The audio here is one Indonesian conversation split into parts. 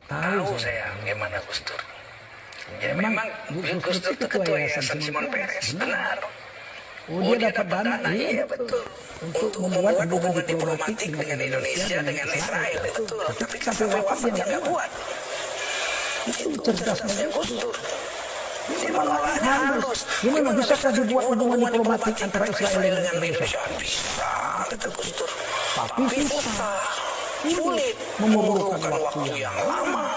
Tahu saya gimana Gus Dur. Ya memang Gus Dur itu ketua Yayasan Simon Peres, benar. Oh, dia dapat dana, iya betul. Untuk membuat hubungan diplomatik dengan Indonesia, dengan Israel, betul. Tapi sampai wafat dia nggak buat. Itu cerdasnya Gus Dur. Dia malah harus. Gimana bisakah dibuat hubungan diplomatik antara Israel dengan Indonesia? Bisa, kata Gus Dur. Tapi susah, Sulit, memerlukan waktu yang lama.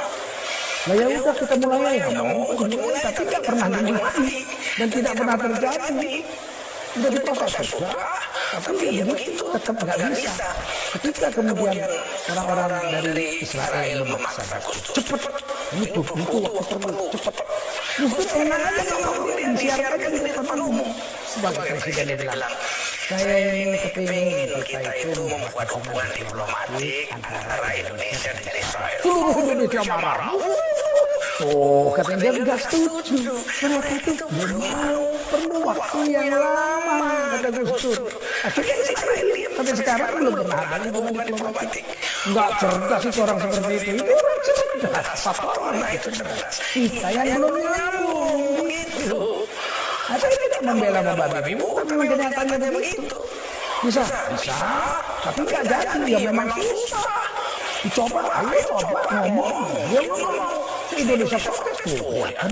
Nah ya udah kita mulai ya, Dimulai tapi tidak pernah dimulai dan tidak pernah terjadi. Udah diproses sudah, tapi ya begitu tetap nggak bisa. Ketika kemudian orang-orang dari Israel memaksa cepet, itu waktu perlu cepet. Justru enak aja kalau disiarkan di depan umum. Sebagai presiden dia bilang, saya ini kepingin kita itu membuat hubungan diplomatik antara Indonesia dan Israel. seluruh Indonesia marah. Oh, katanya dia nggak setuju. Mereka itu belum mau, perlu waktu yang lama, kata Gus Dur. Akhirnya Israel sampai sekarang belum pernah ada hubungan diplomatik. Nggak cerdas itu orang seperti itu. Itu orang cerdas. Apa orang itu cerdas? Kita yang belum nyambung gitu. Saya tidak membela membabi, bukan memang kenyataannya begitu. Bisa, tapi nggak jadi. Ya memang susah. Dicoba, ayo coba ngomong. Dia ngomong. Indonesia protes tuh, kan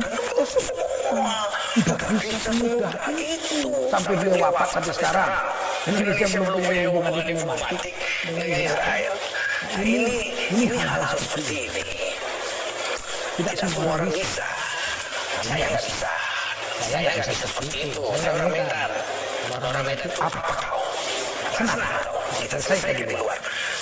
tidak bisa semudah itu. Sampai dia wafat sampai sekarang, Indonesia belum punya hubungan diplomatik dengan Israel. Ini hal seperti ini. Tidak semua orang bisa. Saya nggak bisa. Saya nggak bisa seperti itu. Saya orang Medan. Orang Medan apa kau? Kenapa? Kita selesai di luar.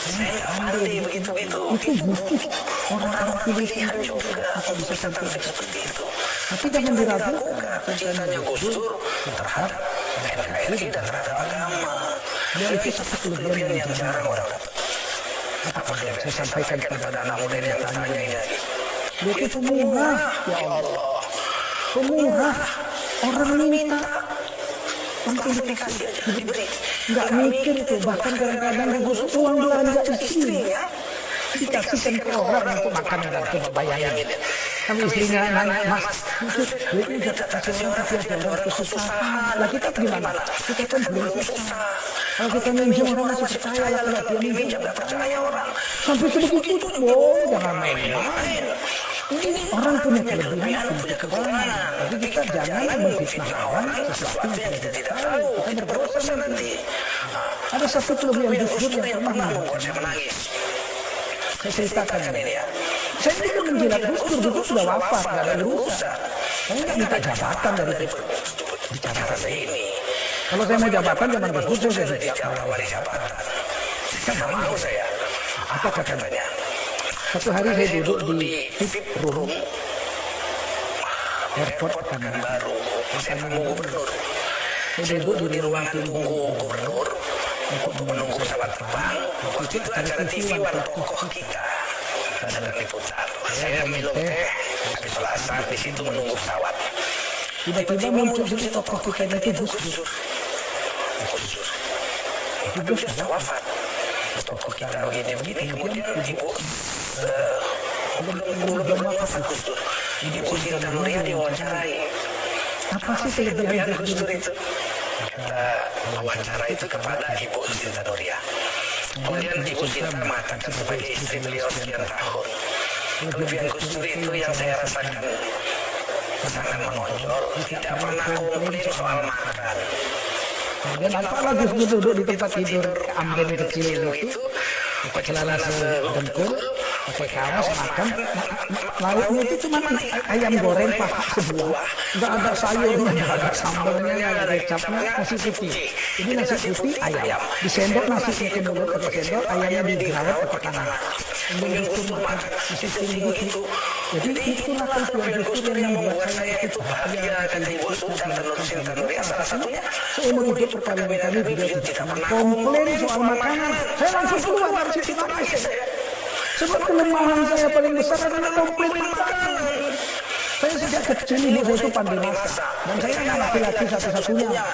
Saya nggak pandai begitu-begitu. Itu butuh orang-orang pilihan juga. Apa bisa sampai seperti itu? Tapi jangan diragukan Cintanya Gus Dur terhadap NKRI dan terhadap agama. Dia itu satu kelebihan yang jarang orang dapat. Apa yang saya sampaikan kepada anak muda yang tanya ini lagi? Dia itu pemurah, ya Allah. Pemurah. Orang minta langsung dikasih, diberi. Nggak mikir tuh, bahkan kadang-kadang Gus uang belanja istrinya dikasihkan ke orang untuk makan. Coba bayangin. Kami istrinya nanya, Mas, duitnya udah tak kasih orang, tapi ada orang kesusahan. Lah kita gimana? Kita kan belum susah. Kalau kita minjem orang masih percaya lah, kalau dia minjem nggak percaya orang. Sampai sebegitu, jangan main-main. Ini orang punya kelebihan, punya kekurangan. Jadi kita jangan memfitnah orang sesuatu yang kita tidak tahu. Kita berdosa nanti. Ada satu kelebihan Gus Dur yang pernah membuat saya menangis. Saya ceritakan ini ya. Saya tidak menjilat Gus Dur sudah wafat, nggak ada urusan. Saya nggak minta jabatan dari bicara saya ini. Kalau saya mau jabatan, zaman Gus Dur saya tidak nawari jabatan. Saya nggak mau saya. Apa katanya? Satu hari saya duduk di VIP room airport Pekanbaru, saya gubernur. Saya duduk di ruang tunggu gubernur untuk menunggu pesawat terbang. Waktu itu ada TV warna tokoh kita, ada Liputan. Saya minum teh, habis selesai di situ menunggu pesawat. Tiba-tiba muncul di tokoh kita itu Gus Dur. Gus Dur sudah wafat. Tokoh kita begini-begini, kemudian ibu belum wafat Gus Dur. Ibu Sinta Nuria diwawancarai. Apa sih kelebihan Gus Dur itu? Kata wawancara itu kepada Ibu Sinta Nuria. Kemudian Ibu Sinta mengatakan sebagai istri beliau sekian tahun. Kelebihan Gus Dur itu yang saya rasakan sangat menonjol. Tidak pernah komplain soal makan. Kemudian apalah Gus Dur duduk di tempat tidur amben kecil itu, pakai celana sedengkul, pakai kaos makan, lauknya itu cuma ayam goreng paha sebuah, nggak ada sayurnya, nggak ada sambalnya, nggak ada kecapnya, nasi putih. Jadi nasi putih ayam, di sendok nasinya ke mulut pakai sendok, ayamnya digerawat pakai tangan. Kemudian Gus Dur makan nasi tinggi gitu. Jadi itulah kelebihan Gus Dur yang membuat saya itu bahagia, kata Ibu Sinta Nuria salah satunya. Seumur hidup perkawinan kami beliau tidak pernah komplain soal makanan. Saya langsung keluar dari situ nangis. Sebab kelemahan saya paling besar adalah komplain makanan. Saya sejak kecil ibu saya itu pandai masak, dan saya anak laki-laki satu-satunya.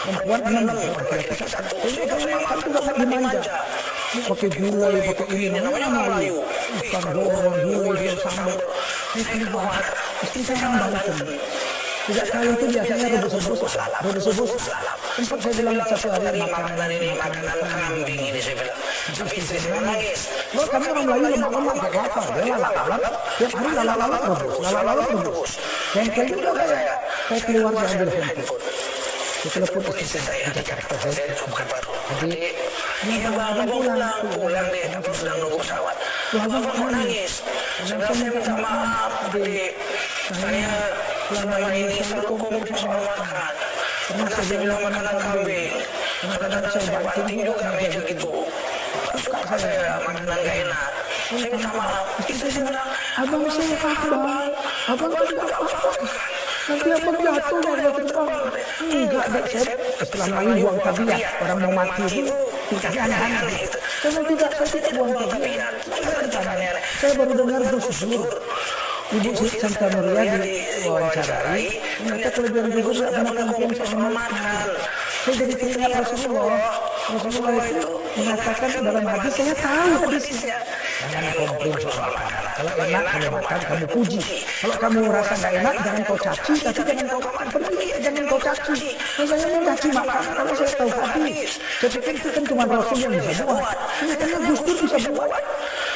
Perempuan 6, laki-laki 1. Saya makan juga nggak dimanja. Pakai gulai, pakai ini, namanya Melayu. Ikan dorong, gulai, sambal. Saya keluar. Istri saya balikin. Sejak kali itu biasanya rebus-rebus. Sempat saya bilang satu hari makanan ini makanan kambing ini saya bilang. Tapi istri saya nangis. Loh, kami orang Melayu lemak-lemak gak lapar. Dia lalap-lalap. Tiap hari lalap-lalap rebus. Bengkel juga saya keluar saya ambil handphone. Saya telepon istri saya di Jakarta. Saya bukan baru. Jadi, iya bang, pulang deh. Tapi sedang nunggu pesawat. Bapak mau nangis. Sebenarnya saya minta maaf, adik. Saya selama ini selalu komplain soal makan. Pernah saya bilang makanan kambing. Kadang-kadang saya banting juga meja gitu. Suka saya makanan gak enak. Saya minta maaf. Itu saya bilang, abang saya bang. Abang tidak apa-apa. Nanti abang jatuh dari terbang. Enggak, saya setelah main buang tabiat. Orang mau mati itu tingkahnya aneh-aneh. Saya tidak buang tabiat. Saya baru dengar Gusdur. Ibu Santa Maria diwawancarai. Ternyata kelebihan Gusdur tidak pernah komplain soal makan. Saya jadi teringat Rasulullah itu mengatakan dalam hadis, saya tahu hadisnya. Jangan komplain soal makanan. Kalau enak kamu makan, kamu puji. Kalau kamu merasa nggak enak, jangan kau caci. Tapi jangan kau makan, jangan kau caci. Saya mencaci makan kalau saya tahu hadis. Saya pikir itu kan cuma Rasul yang bisa buat. Ternyata Gusdur bisa buat.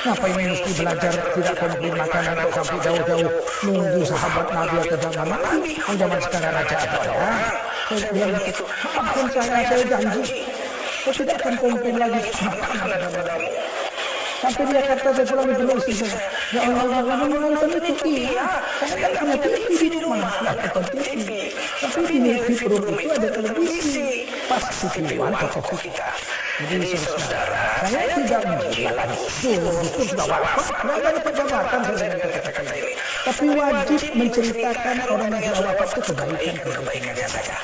Ngapain mesti belajar tidak komplain makanan kok sampai jauh-jauh nunggu sahabat Nabi atau zaman Nabi? Zaman sekarang aja ada ya. Saya bilang gitu, maafkan saya janji. Saya tidak akan komplain lagi makanan padamu. Sampai dia kata saya pulang di istri saya, ya Allah, menonton itu iya. Saya kan punya TV di rumah, nonton TV. Tapi di room itu ada televisi. Pas TV-an toko kita. Jadi saudara, saya tidak menggilai Gusdur sudah wafat, nggak ada pejabatan saya katakan ini. Tapi wajib menceritakan orang yang sudah wafat itu kebaikannya saja.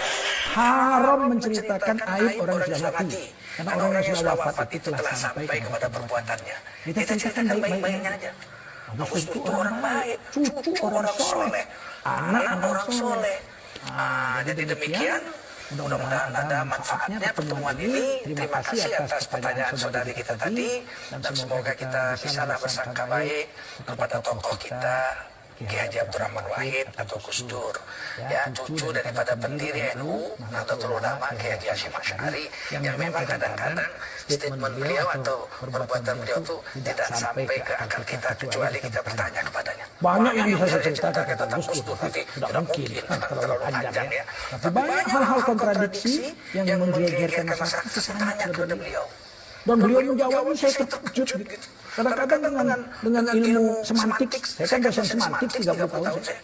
Haram menceritakan aib orang yang sudah mati. Karena orang yang sudah wafat itu telah sampai kepada perbuatannya. Kita ceritakan baik-baiknya aja. Gusdur itu orang baik, cucu orang soleh, anak orang soleh. Jadi demikian. Mudah-mudahan ada manfaatnya pertemuan ini. Terima kasih atas pertanyaan saudari kita tadi. Dan semoga kita bisa bersangka baik kepada tokoh kita, Ki Haji Abdurrahman Wahid atau Gusdur. Ya, cucu daripada pendiri NU, Nahdlatul Ulama, Ki Haji Hasyim Asy'ari, yang memang kadang-kadang statement beliau atau perbuatan beliau itu tidak sampai ke akal kita kecuali kita bertanya kepadanya. Banyak yang bisa saya ceritakan tentang Gusdur, tapi tidak mungkin terlalu panjang ya. Tapi banyak hal-hal kontradiksi yang menggegerkan masyarakat itu tanya kepada beliau. Dan beliau menjawabnya saya terkejut gitu. Kadang-kadang dengan ilmu semantik, saya kan dosen semantik 30 tahun saya.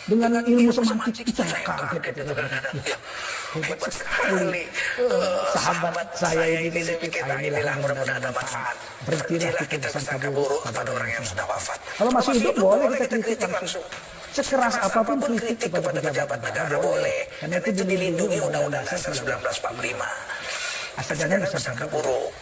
Dengan ilmu semantik itu saya kaget. Hebat sekali. Sahabat saya ini inilah mudah-mudahan ada manfaat. Berhentilah kita sangka buruk kepada orang yang sudah wafat. Kalau masih hidup boleh kita kritik langsung. Sekeras apapun kritik kepada pejabat negara boleh. Karena itu dilindungi Undang-Undang Dasar 1945. Asal jangan sangka buruk.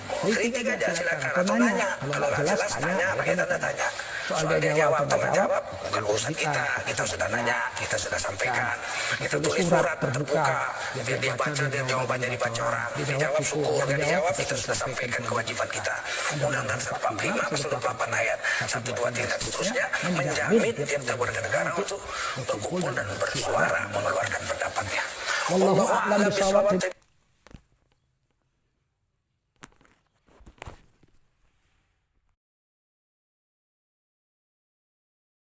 Kritik aja silakan atau nanya. Kalau jelas tanya, kita tanya. Soal dia jawab atau nggak jawab, bukan urusan kita. Kita sudah nanya, kita sudah sampaikan. Kita tulis surat terbuka. Biar dia baca, dia jawabannya dibaca orang. Dia jawab syukur, dia jawab, kita sudah sampaikan kewajiban kita. Undang-Undang 45 pasal 28 ayat 1, 2, 3 dan seterusnya menjamin tiap warga negara untuk berkumpul dan bersuara mengeluarkan pendapatnya. Wallahu a'lam bishawab.